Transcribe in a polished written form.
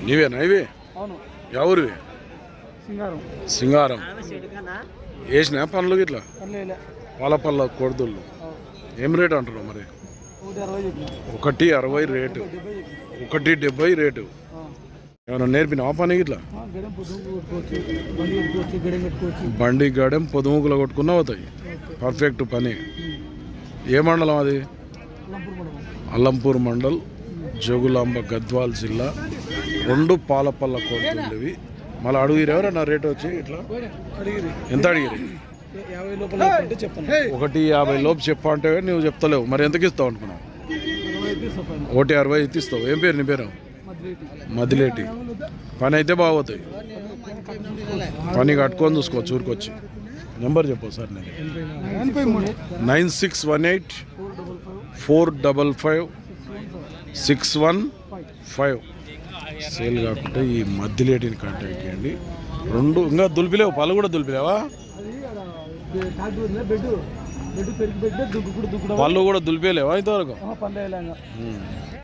నీవేనా ఇవి? ఎవరివి? సింగారం. వేసినా పనులు ఇట్లా పాలపల్ల కొడుదుళ్ళు ఏం రేటు అంటున్నావు మరి? 1.60 రేటు, 1.70 రేటు. ఏమైనా నేర్పినావా పని ఇట్లా? బండి గడెం పొదుముకులు కొట్టుకున్నా అవుతాయి. పర్ఫెక్ట్ పని. ఏ మండలం అది? అల్లంపూర్ మండల్, జోగులాంబ, గద్వాల్ జిల్లా. 2 పాలపల్ల కొడుతుండేవి. మళ్ళీ అడుగురు ఎవరన్నా రేటు వచ్చి ఇట్లా? ఎంత అడిగిరి? 1.50 లోపు చెప్పా అంటే నువ్వు చెప్తలేవు. మరి ఎంతకి ఇస్తావు అనుకున్నావు? 1.60 ఇస్తావు. ఏం పేరు నీ పేరు? మదిలేటి. పని అయితే బాగోతాయి. పని కట్టుకొని చూసుకోవచ్చు ఊరికొచ్చి. నెంబర్ చెప్పు సార్. నేను 9618 455 615. సేల్ కాకుంటే ఈ మధ్యలేటిని కాంటాక్ట్ చేయండి. 2 ఇంకా దులిపిలేవు, పళ్ళు కూడా దులిపిలేవా? పళ్ళు కూడా దులిపేలేవా ఇంతవరకు?